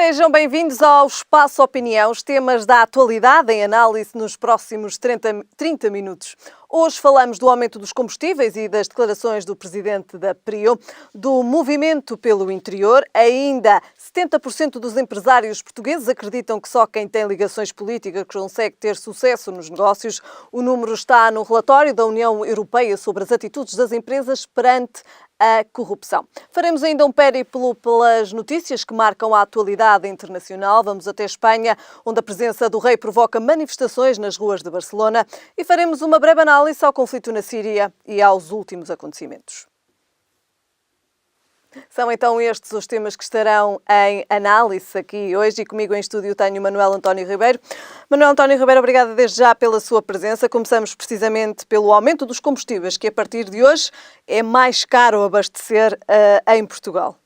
Sejam bem-vindos ao Espaço Opinião, os temas da atualidade em análise nos próximos 30 minutos. Hoje falamos do aumento dos combustíveis e das declarações do presidente da PRIO, do movimento pelo interior. Ainda 70% dos empresários portugueses acreditam que só quem tem ligações políticas consegue ter sucesso nos negócios. O número está no relatório da União Europeia sobre as atitudes das empresas perante a corrupção. Faremos ainda um périplo pelas notícias que marcam a atualidade internacional. Vamos até Espanha, onde a presença do rei provoca manifestações nas ruas de Barcelona, e faremos uma breve análise ao conflito na Síria e aos últimos acontecimentos. São então estes os temas que estarão em análise aqui hoje, e comigo em estúdio tenho Manuel António Ribeiro. Manuel António Ribeiro, obrigada desde já pela sua presença. Começamos precisamente pelo aumento dos combustíveis, que a partir de hoje é mais caro abastecer em Portugal.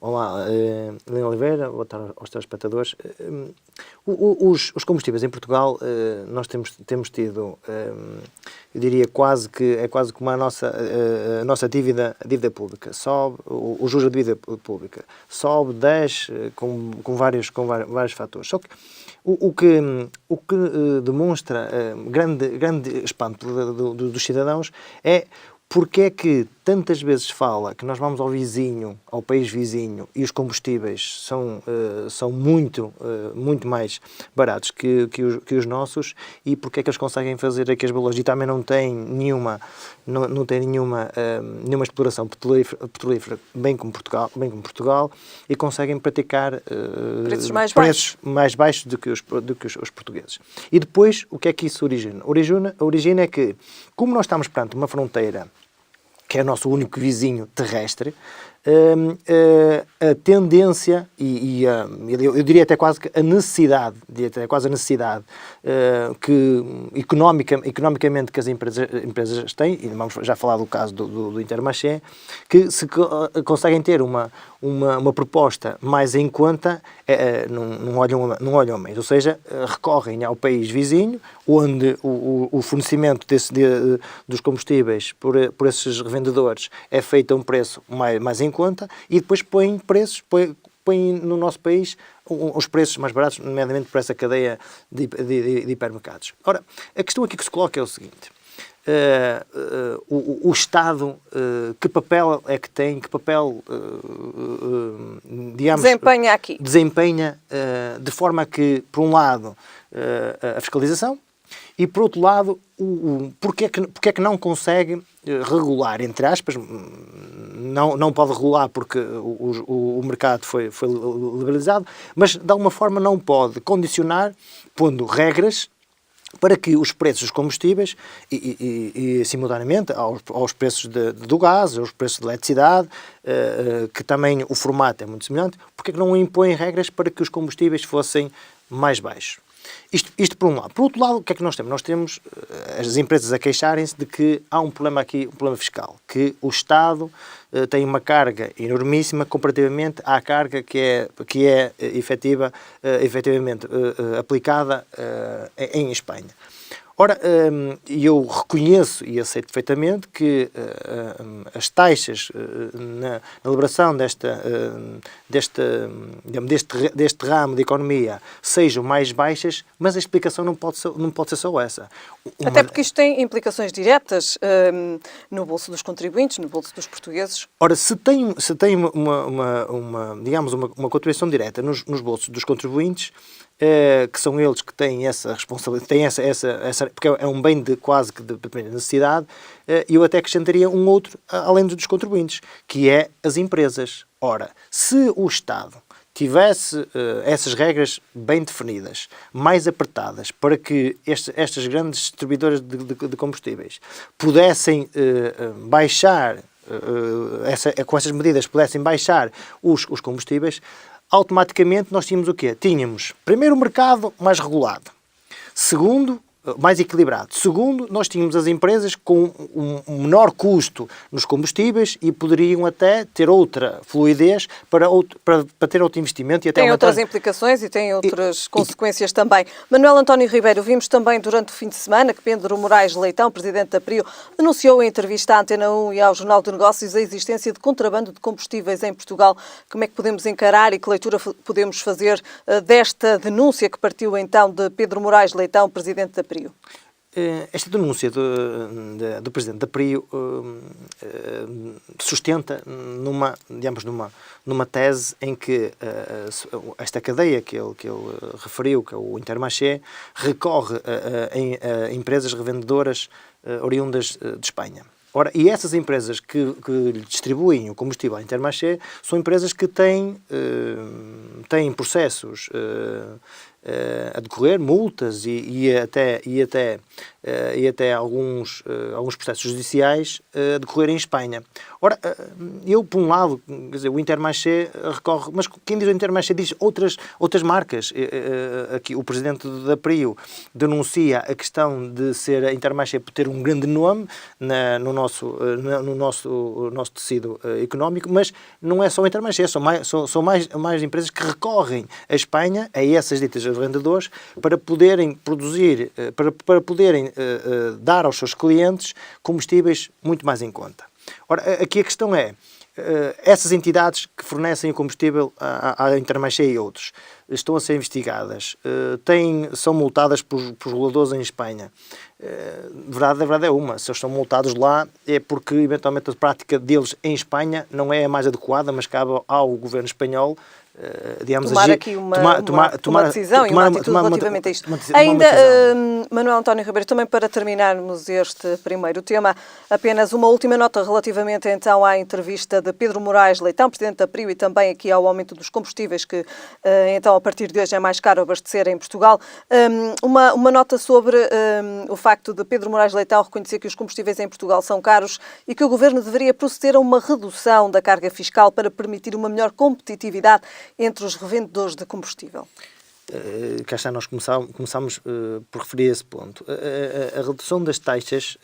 Olá, Helena Oliveira, boa tarde aos telespectadores. Os combustíveis em Portugal, nós temos tido, eu diria quase como a nossa dívida pública. Sobe, o juros da dívida pública sobe, desce, com vários fatores. Só que o que demonstra grande espanto dos cidadãos é porque é que tantas vezes fala que nós vamos ao país vizinho, e os combustíveis são muito mais baratos que os nossos, e porque é que eles conseguem fazer aqueles valores e também não têm nenhuma exploração petrolífera bem como Portugal, e conseguem praticar preços mais baixos do que os portugueses. E depois, o que é que isso origina? Origina é que, como nós estamos perante uma fronteira que é o nosso único vizinho terrestre, a tendência eu diria até quase a necessidade que economicamente que as empresas têm, e vamos já falar do caso do Intermarché, que se conseguem ter uma proposta mais em conta, não olham mais, ou seja, recorrem ao país vizinho, onde o fornecimento dos combustíveis por esses revendedores é feito a um preço mais em conta, e depois põem no nosso país os preços mais baratos, nomeadamente por essa cadeia de hipermercados. Ora, a questão aqui que se coloca é o seguinte: o Estado, que papel é que tem, digamos, desempenha de forma que, por um lado, a fiscalização, e por outro lado, porque é que não consegue regular, entre aspas, não pode regular porque o mercado foi liberalizado, mas de alguma forma não pode condicionar, pondo regras para que os preços dos combustíveis e simultaneamente aos preços do gás, aos preços de eletricidade, que também o formato é muito semelhante, porque é que não impõem regras para que os combustíveis fossem mais baixos? Isto por um lado. Por outro lado, o que é que nós temos? Nós temos as empresas a queixarem-se de que há um problema aqui, um problema fiscal, que o Estado tem uma carga enormíssima comparativamente à carga que é efetivamente aplicada em Espanha. Ora, eu reconheço e aceito perfeitamente que as taxas na elaboração deste ramo de economia sejam mais baixas, mas a explicação não pode ser só essa. Até porque isto tem implicações diretas no bolso dos contribuintes, no bolso dos portugueses. Ora, se tem uma contribuição direta nos bolsos dos contribuintes, que são eles que têm essa responsabilidade, têm essa, porque é um bem de quase que de primeira necessidade, eu até acrescentaria um outro, além dos contribuintes, que é as empresas. Ora, se o Estado tivesse essas regras bem definidas, mais apertadas, para que estas grandes distribuidoras de combustíveis pudessem baixar, com essas medidas pudessem baixar os combustíveis, automaticamente nós tínhamos o quê? Tínhamos, primeiro, o mercado mais regulado. Segundo, mais equilibrado. Segundo, nós tínhamos as empresas com um menor custo nos combustíveis e poderiam até ter outra fluidez para ter outro investimento. E até tem outras implicações e tem outras consequências também. Manuel António Ribeiro, vimos também durante o fim de semana que Pedro Moraes Leitão, presidente da PRIO, denunciou em entrevista à Antena 1 e ao Jornal de Negócios a existência de contrabando de combustíveis em Portugal. Como é que podemos encarar e que leitura podemos fazer desta denúncia que partiu então de Pedro Moraes Leitão, presidente da PRIO? Esta denúncia do presidente da PRIO sustenta numa tese em que esta cadeia que ele referiu, que é o Intermarché, recorre a empresas revendedoras oriundas de Espanha. Ora, e essas empresas que distribuem o combustível à Intermarché são empresas que têm processos a decorrer, multas e até alguns processos judiciais a decorrer em Espanha. Ora, por um lado, quer dizer, o Intermarché recorre, mas quem diz o Intermarché diz outras marcas. Aqui o presidente da PRIO denuncia a questão de ser a Intermarché por ter um grande nome no nosso tecido económico, mas não é só o Intermarché, são mais empresas que recorrem à Espanha, a essas ditas vendedores, para poderem produzir, para poderem dar aos seus clientes combustíveis muito mais em conta. Ora, aqui a questão é, essas entidades que fornecem o combustível à Intermarché e outros estão a ser investigadas, são multadas por reguladores em Espanha. A verdade é uma, se eles são multados lá é porque eventualmente a prática deles em Espanha não é a mais adequada, mas cabe ao governo espanhol tomar aqui uma decisão e uma atitude relativamente a isto. Ainda, Manuel António Ribeiro, também para terminarmos este primeiro tema, apenas uma última nota relativamente então à entrevista de Pedro Moraes Leitão, presidente da PRIO, e também aqui ao aumento dos combustíveis que então a partir de hoje é mais caro abastecer em Portugal. Uma nota sobre o facto de Pedro Moraes Leitão reconhecer que os combustíveis em Portugal são caros e que o Governo deveria proceder a uma redução da carga fiscal para permitir uma melhor competitividade entre os revendedores de combustível. Cá está, nós começámos por referir esse ponto. A redução das taxas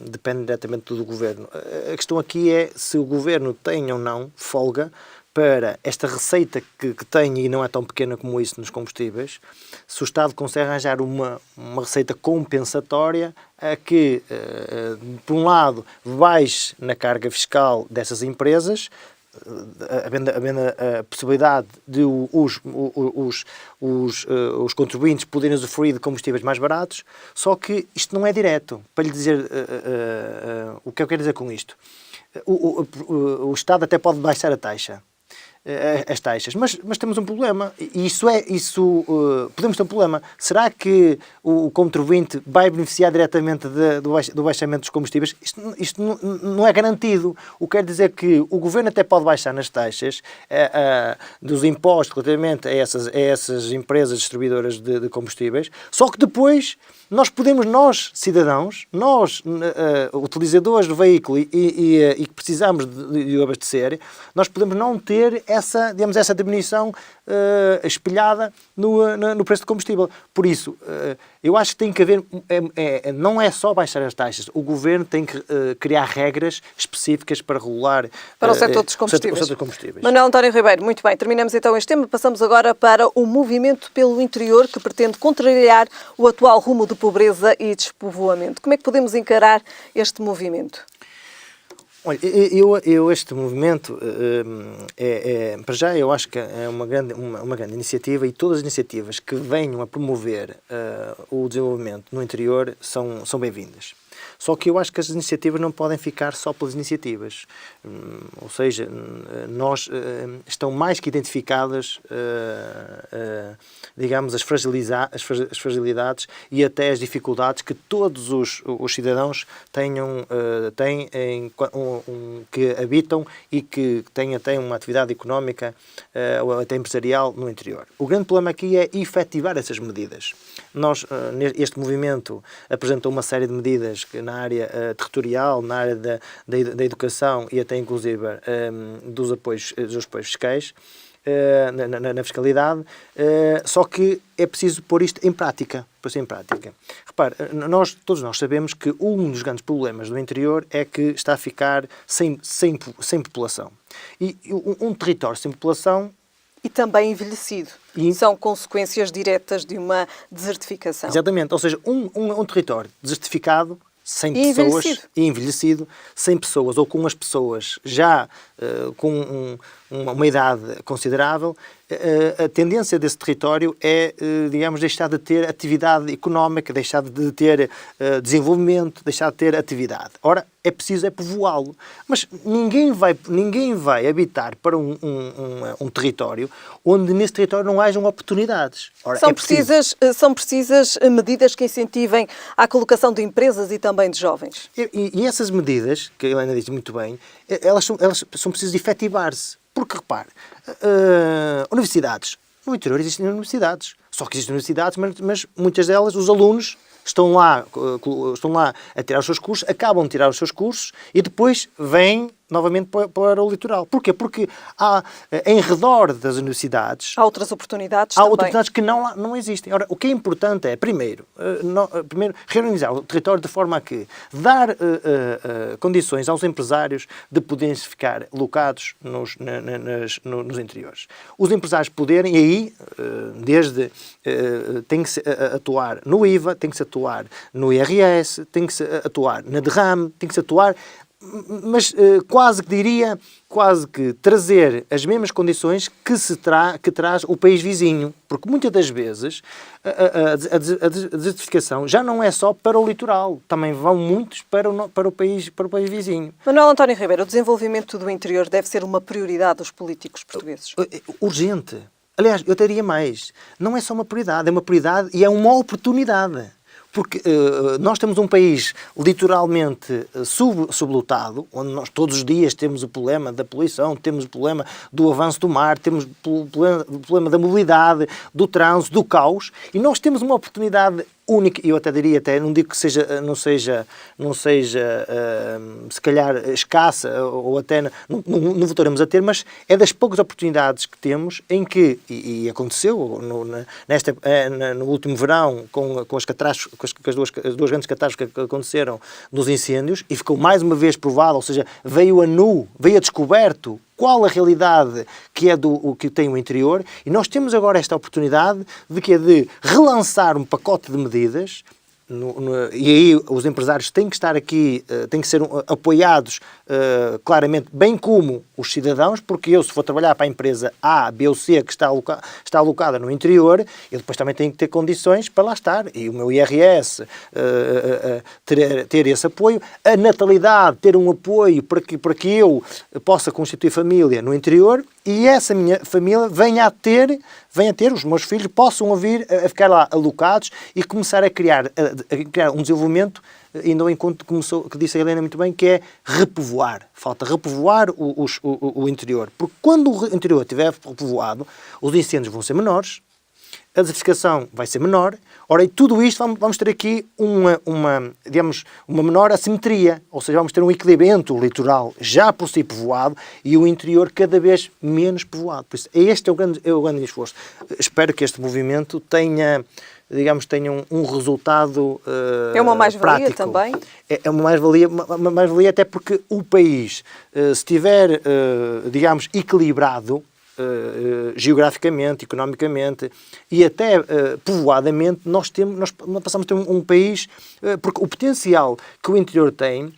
depende diretamente do Governo. A questão aqui é se o Governo tem ou não folga para esta receita que tem, e não é tão pequena como isso nos combustíveis, se o Estado consegue arranjar uma receita compensatória a que, por um lado, baixe na carga fiscal dessas empresas, havendo a possibilidade de os contribuintes poderem usufruir de combustíveis mais baratos, só que isto não é direto. Para lhe dizer o que eu quero dizer com isto, o Estado até pode baixar a taxa, as taxas, mas temos um problema, e podemos ter um problema. Será que o contribuinte vai beneficiar diretamente do baixamento dos combustíveis? Isto não é garantido. O que quer dizer que o Governo até pode baixar nas taxas dos impostos relativamente a essas empresas distribuidoras de combustíveis, só que depois nós cidadãos, utilizadores do veículo e que precisamos de o abastecer, nós podemos não ter essa diminuição espelhada no preço do combustível. Por isso, eu acho que tem que haver, não é só baixar as taxas, o Governo tem que criar regras específicas para regular para o setor dos combustíveis. Manuel António Ribeiro, muito bem, terminamos então este tema, passamos agora para o movimento pelo interior que pretende contrariar o atual rumo de pobreza e despovoamento. Como é que podemos encarar este movimento? Olha, este movimento, para já, eu acho que é uma grande iniciativa, e todas as iniciativas que venham a promover o desenvolvimento no interior são bem-vindas. Só que eu acho que as iniciativas não podem ficar só pelas iniciativas. Ou seja, estão mais que identificadas, digamos, as fragilidades e até as dificuldades que todos os cidadãos têm que habitam e que têm até uma atividade económica ou até empresarial no interior. O grande problema aqui é efetivar essas medidas. Este movimento apresentou uma série de medidas que na área territorial, na área da educação e até inclusive dos apoios fiscais, na fiscalidade, só que é preciso pôr isto em prática. Repare, todos nós sabemos que um dos grandes problemas do interior é que está a ficar sem população. E um território sem população... E também envelhecido. São consequências diretas de uma desertificação. Exatamente. Ou seja, um território desertificado, sem pessoas, e envelhecido, sem pessoas, ou com as pessoas já com uma idade considerável, a tendência desse território é, digamos, deixar de ter atividade económica, deixar de ter desenvolvimento, deixar de ter atividade. Ora, é preciso povoá-lo. Mas ninguém vai habitar para um território onde nesse território não hajam oportunidades. Ora, são precisas medidas que incentivem a colocação de empresas e também de jovens. E essas medidas, que a Helena disse muito bem, elas são precisas efetivar-se. Porque, repare, universidades. No interior existem universidades. Só que existem universidades, mas muitas delas, os alunos estão lá a tirar os seus cursos, acabam de tirar os seus cursos e depois vêm novamente para o litoral. Porquê? Porque há, em redor das universidades... Há outras oportunidades Há também. oportunidades que não existem. Ora, o que é importante é, primeiro, reorganizar o território de forma a que dar condições aos empresários de poderem ficar locados nos interiores. Os empresários poderem, e aí, tem que se atuar no IVA, tem que se atuar no IRS, tem que se atuar na derrame, tem que se atuar... Mas quase que trazer as mesmas condições que traz o país vizinho. Porque muitas das vezes a desertificação já não é só para o litoral, também vão muitos para o país vizinho. Manuel António Ribeiro, o desenvolvimento do interior deve ser uma prioridade dos políticos portugueses? Urgente. Aliás, eu diria mais. Não é só uma prioridade e é uma oportunidade. Porque nós temos um país litoralmente sublotado, onde nós todos os dias temos o problema da poluição, temos o problema do avanço do mar, temos o problema da mobilidade, do trânsito, do caos, e nós temos uma oportunidade única, e eu até diria, não digo que não seja se calhar escassa, ou até não voltaremos a ter, mas é das poucas oportunidades que temos em que, e aconteceu no último verão, com as duas grandes catástrofes que aconteceram nos incêndios, e ficou mais uma vez provado, ou seja, veio a descoberto qual a realidade que é o que tem o interior, e nós temos agora esta oportunidade de relançar um pacote de medidas, e aí os empresários têm que estar aqui, têm que ser apoiados claramente, bem como os cidadãos, porque eu, se for trabalhar para a empresa A, B ou C, que está alocada no interior, eu depois também tenho que ter condições para lá estar, e o meu IRS ter esse apoio, a natalidade ter um apoio para que eu possa constituir família no interior, e essa minha família venha a ter, os meus filhos possam vir a ficar lá alocados e começar a criar um desenvolvimento, ainda ao encontro que disse a Helena muito bem, que é repovoar. Falta repovoar o interior. Porque quando o interior estiver repovoado, os incêndios vão ser menores, a desertificação vai ser menor. Ora, e tudo isto vamos ter aqui uma menor assimetria, ou seja, vamos ter um equilíbrio entre o litoral já por si povoado e o interior cada vez menos povoado. Por isso, este é o grande esforço. Espero que este movimento tenha um resultado prático. É uma mais-valia também? É uma mais-valia até porque o país, se estiver, equilibrado, geograficamente, economicamente e até povoadamente, nós passamos a ter um país, porque o potencial que o interior tem,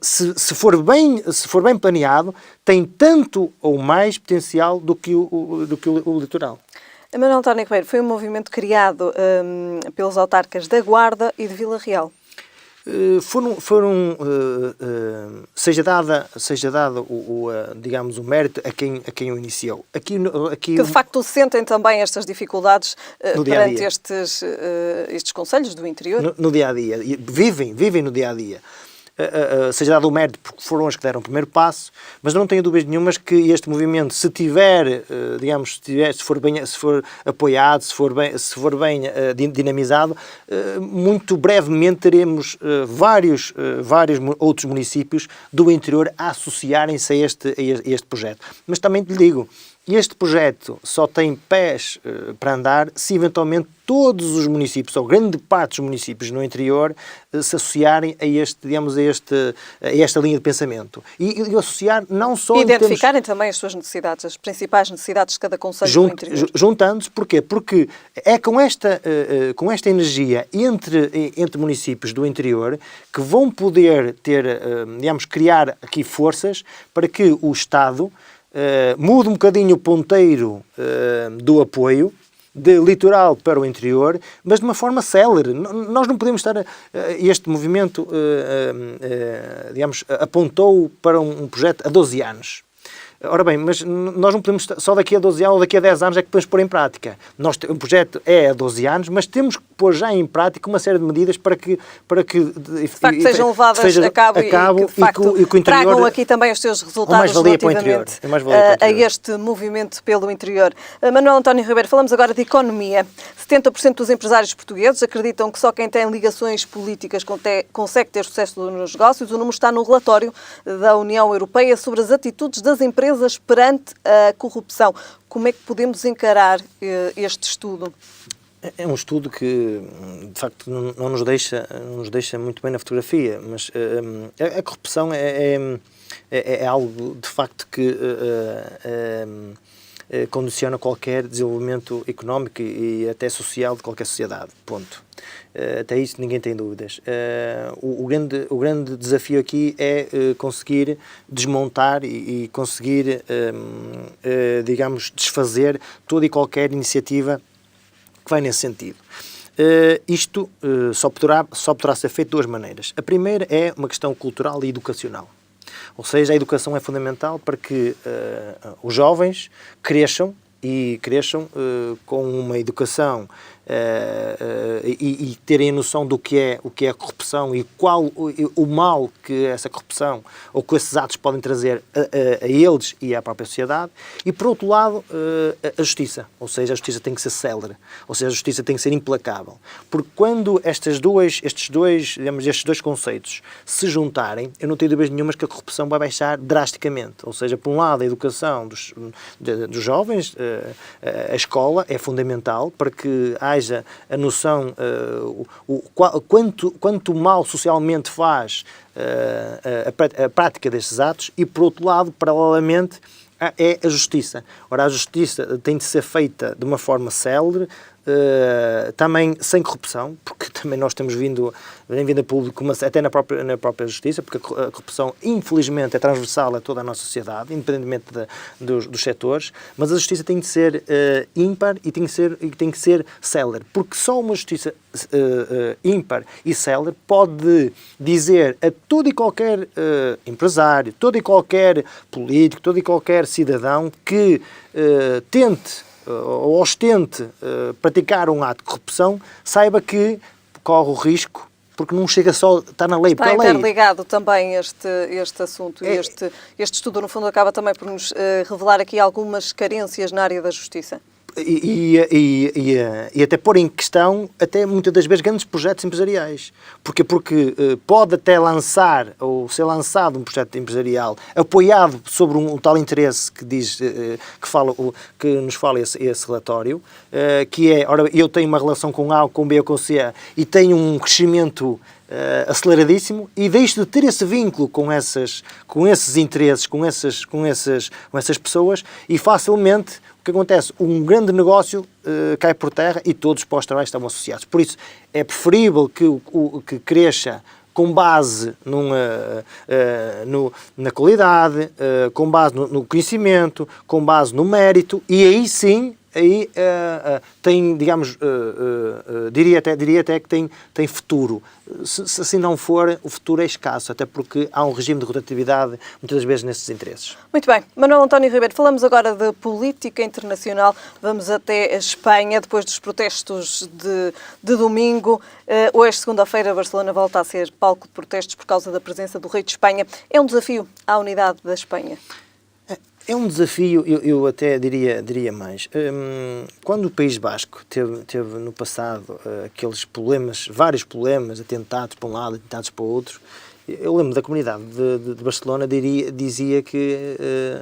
se for bem planeado, tem tanto ou mais potencial do que o litoral. Manuel António Ribeiro, foi um movimento criado pelos autarcas da Guarda e de Vila Real. Seja dado o mérito a quem o iniciou. Que de facto sentem também estas dificuldades perante estes concelhos do interior? No dia-a-dia. Vivem no dia-a-dia. Seja dado o mérito, porque foram as que deram o primeiro passo, mas não tenho dúvidas nenhumas que este movimento, se for apoiado, se for bem dinamizado, muito brevemente teremos vários outros municípios do interior a associarem-se a este projeto. Mas também lhe digo, este projeto só tem pés para andar se eventualmente todos os municípios, ou grande parte dos municípios no interior, se associarem a esta linha de pensamento. E associar não só... Identificarem também as suas necessidades, as principais necessidades de cada concelho do interior. Juntando-se, porquê? Porque é com esta energia entre municípios do interior que vão poder criar aqui forças para que o Estado mude um bocadinho o ponteiro do apoio, de litoral para o interior, mas de uma forma célere. Nós não podemos estar... Este movimento, apontou para um projeto a 12 anos. Ora bem, mas nós não podemos, só daqui a 12 anos ou daqui a 10 anos é que podemos pôr em prática. O projeto é a 12 anos, mas temos que pôr já em prática uma série de medidas para que de facto sejam levadas a cabo e que, de facto, tragam aqui também os seus resultados relativamente a este movimento pelo interior. Manuel António Ribeiro, falamos agora de economia. 70% dos empresários portugueses acreditam que só quem tem ligações políticas consegue ter sucesso nos negócios. O número está no relatório da União Europeia sobre as atitudes das empresas perante a corrupção. Como é que podemos encarar este estudo? É um estudo que, de facto, não nos deixa muito bem na fotografia, mas a corrupção é algo, de facto, que condiciona qualquer desenvolvimento económico e até social de qualquer sociedade. Ponto. Até isso ninguém tem dúvidas. O grande desafio aqui é conseguir desmontar e conseguir, desfazer toda e qualquer iniciativa que vai nesse sentido. Isto só poderá ser feito de duas maneiras. A primeira é uma questão cultural e educacional. Ou seja, a educação é fundamental para que os jovens cresçam com uma educação e terem a noção do que é a corrupção e qual o mal que essa corrupção ou que esses atos podem trazer a eles e à própria sociedade. E, por outro lado, a justiça. Ou seja, a justiça tem que ser célere. Ou seja, a justiça tem que ser implacável. Porque quando estes dois conceitos se juntarem, eu não tenho dúvidas nenhumas que a corrupção vai baixar drasticamente. Ou seja, por um lado, a educação dos jovens, a escola é fundamental para que haja a noção quanto mal socialmente faz a prática destes atos e, por outro lado, paralelamente, é a justiça. Ora, a justiça tem de ser feita de uma forma célere, também sem corrupção, porque também nós temos vindo a público, até na própria justiça, porque a corrupção, infelizmente, é transversal a toda a nossa sociedade, independentemente dos setores, mas a justiça tem de ser ímpar e tem que ser célere, porque só uma justiça ímpar e célere pode dizer a todo e qualquer empresário, todo e qualquer político, todo e qualquer cidadão que tente ou ostente praticar um ato de corrupção, saiba que corre o risco, porque não chega só, está na lei. Está interligado também este assunto e este estudo, no fundo, acaba também por nos revelar aqui algumas carências na área da justiça. E até pôr em questão, até muitas das vezes, grandes projetos empresariais. Porque pode até lançar, ou ser lançado um projeto empresarial apoiado sobre um tal interesse que nos fala esse relatório, que é, ora, eu tenho uma relação com A, com B ou com C e tenho um crescimento aceleradíssimo e deixo de ter esse vínculo com esses interesses, com essas pessoas e facilmente o que acontece? Um grande negócio cai por terra e todos os postos de trabalho estão associados. Por isso, é preferível que cresça com base na qualidade, com base no conhecimento, com base no mérito e aí sim, tem, digamos, diria até que tem futuro. Se assim não for, o futuro é escasso, até porque há um regime de rotatividade, muitas vezes, nesses interesses. Muito bem. Manuel António Ribeiro, falamos agora de política internacional. Vamos até a Espanha, depois dos protestos de domingo. Hoje, segunda-feira, Barcelona volta a ser palco de protestos por causa da presença do rei de Espanha. É um desafio à unidade da Espanha? É um desafio, eu até diria mais. Quando o País Basco teve no passado aqueles problemas, vários problemas, atentados para um lado, atentados para o outro, Eu lembro da comunidade de Barcelona, dizia que,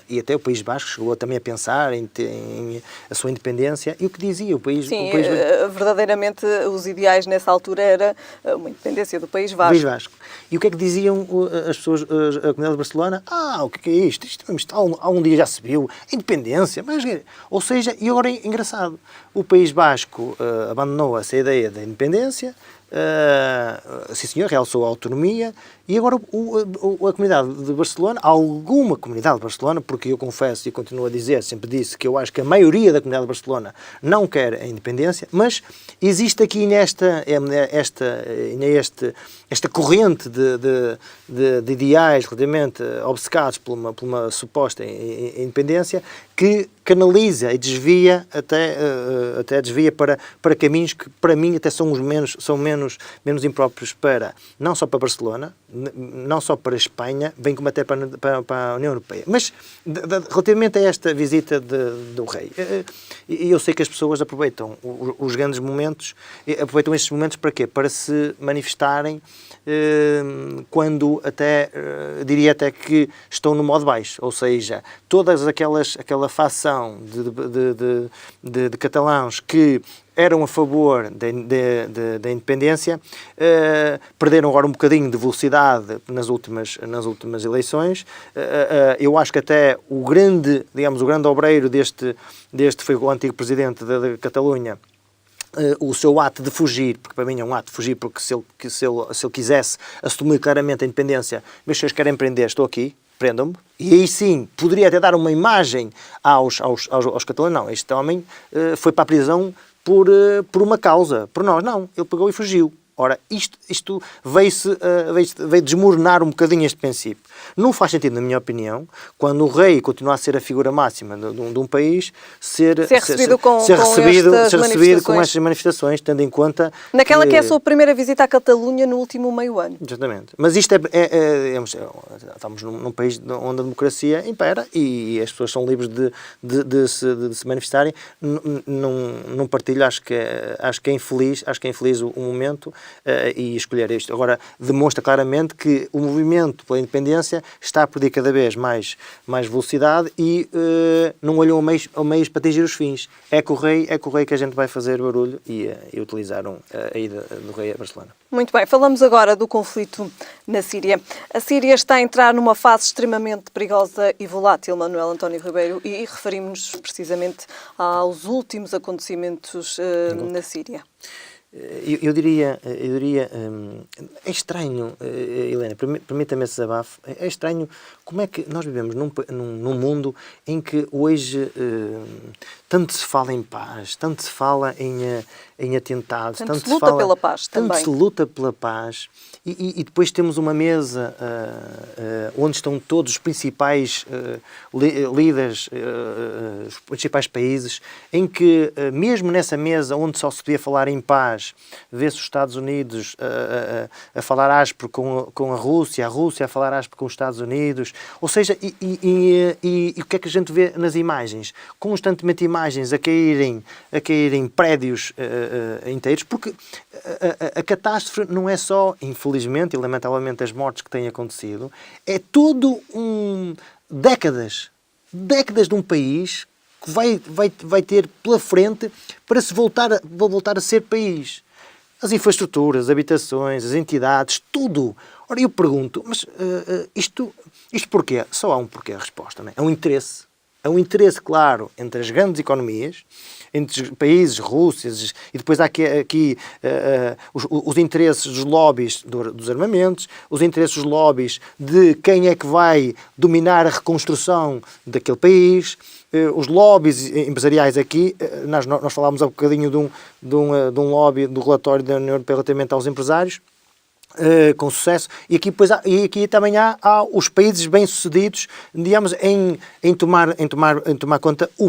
e até o País Basco chegou também a pensar em a sua independência, e o que dizia o país... Sim, o país... verdadeiramente os ideais nessa altura era uma independência do País Vasco. País Vasco. E o que é que diziam as pessoas, a comunidade de Barcelona? O que é isto? Isto há um dia já se viu, independência. Mas, ou seja, e agora é engraçado, o País Basco abandonou essa ideia da independência, sim senhor, realçou a autonomia, e agora a comunidade de Barcelona, alguma comunidade de Barcelona, porque eu confesso e continuo a dizer, sempre disse que eu acho que a maioria da comunidade de Barcelona não quer a independência, mas existe aqui esta corrente de ideais relativamente obcecados por uma suposta independência, que canaliza e desvia até desvia para caminhos que para mim até são menos impróprios para não só para Barcelona, não só para a Espanha, bem como até para a União Europeia. Mas relativamente a esta visita do rei, e eu sei que as pessoas aproveitam os grandes momentos, aproveitam estes momentos para quê? Para se manifestarem quando diria até que estão no modo baixo, ou seja, aquela facção de catalãos que eram a favor da independência, perderam agora um bocadinho de velocidade nas últimas eleições. Eu acho que até o grande obreiro deste foi o antigo presidente da Catalunha, o seu ato de fugir, porque para mim é um ato de fugir, porque se ele quisesse assumir claramente a independência, meus senhores querem prender, estou aqui, prendam-me, e aí sim, poderia até dar uma imagem aos catalães. Não, este homem foi para a prisão por uma causa, por nós, não, ele pegou e fugiu. Ora, isto veio desmoronar um bocadinho este princípio. Não faz sentido, na minha opinião, quando o rei continua a ser a figura máxima de um país, ser recebido com estas manifestações, tendo em conta... Naquela que é a sua primeira visita à Catalunha no último meio ano. Exatamente. Mas isto estamos num país onde a democracia impera e as pessoas são livres de se manifestarem. Não partilho, acho que é infeliz o momento e escolher isto. Agora, demonstra claramente que o movimento pela independência está a perder cada vez mais velocidade e não olham a meios para atingir os fins. É com o rei que a gente vai fazer barulho e utilizaram a ida do rei a Barcelona. Muito bem, falamos agora do conflito na Síria. A Síria está a entrar numa fase extremamente perigosa e volátil, Manuel António Ribeiro, e referimos-nos precisamente aos últimos acontecimentos na Síria. Eu diria, é estranho, Helena, permita-me esse desabafo, é estranho como é que nós vivemos num mundo em que hoje tanto se fala em paz, tanto se fala em atentados, tanto se luta pela paz também. Tanto se luta pela paz e depois temos uma mesa onde estão todos os principais líderes, os principais países, em que mesmo nessa mesa onde só se podia falar em paz, vê-se os Estados Unidos a falar áspero com a Rússia a falar áspero com os Estados Unidos, ou seja, e o que é que a gente vê nas imagens? Constantemente imagens a caírem prédios inteiros, porque a catástrofe não é só, infelizmente e lamentavelmente, as mortes que têm acontecido, é todo décadas de um país que vai ter pela frente para se voltar a ser país. As infraestruturas, as habitações, as entidades, tudo. Ora, eu pergunto, mas isto porquê? Só há um porquê a resposta, não é? É um interesse. É um interesse, claro, entre as grandes economias, entre os países, Rússia, e depois há aqui os interesses dos lobbies dos armamentos, os interesses dos lobbies de quem é que vai dominar a reconstrução daquele país, os lobbies empresariais aqui. Nós falámos há um bocadinho de um lobby do relatório da União Europeia relativamente aos empresários, com sucesso, e aqui também há os países bem-sucedidos, digamos, em tomar conta o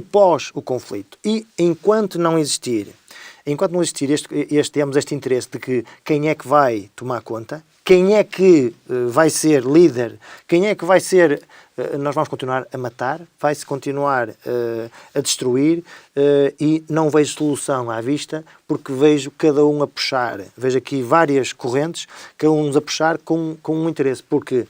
conflito. E enquanto não existir este interesse de que quem é que vai tomar conta, quem é que vai ser líder, quem é que vai ser... Nós vamos continuar a matar, vai-se continuar a destruir e não vejo solução à vista, porque vejo cada um a puxar. Vejo aqui várias correntes, cada um a puxar com um interesse, porque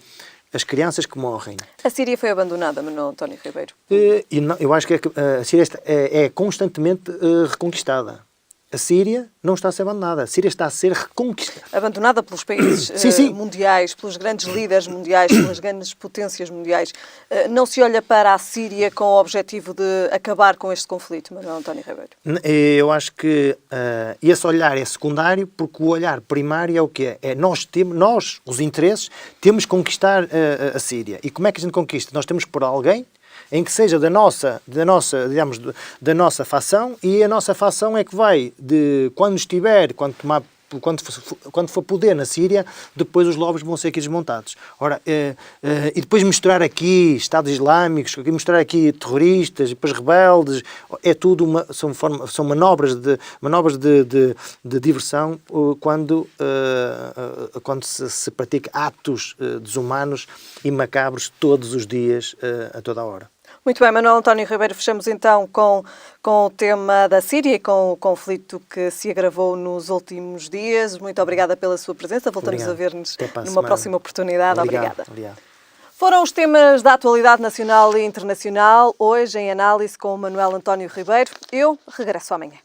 as crianças que morrem... A Síria foi abandonada, Manuel António Ribeiro. E não, eu acho que a Síria é constantemente reconquistada. A Síria não está a ser abandonada, a Síria está a ser reconquistada. Abandonada pelos países sim. mundiais, pelos grandes líderes mundiais, pelas grandes potências mundiais. Não se olha para a Síria com o objetivo de acabar com este conflito, Manuel António Ribeiro? Eu acho que esse olhar é secundário, porque o olhar primário é o quê? É nós, os interesses, temos que conquistar a Síria. E como é que a gente conquista? Nós temos que pôr alguém em que seja da nossa facção, e a nossa facção é que vai, quando for poder na Síria, depois os lobbies vão ser aqui desmontados. Ora, e depois misturar aqui Estados Islâmicos, misturar aqui terroristas, depois rebeldes, é tudo são manobras de diversão quando se pratica atos desumanos e macabros todos os dias, a toda a hora. Muito bem, Manuel António Ribeiro, fechamos então com o tema da Síria e com o conflito que se agravou nos últimos dias. Muito obrigada pela sua presença. Voltamos a ver-nos numa próxima oportunidade. Obrigada. Foram os temas da atualidade nacional e internacional, hoje em análise com o Manuel António Ribeiro. Eu regresso amanhã.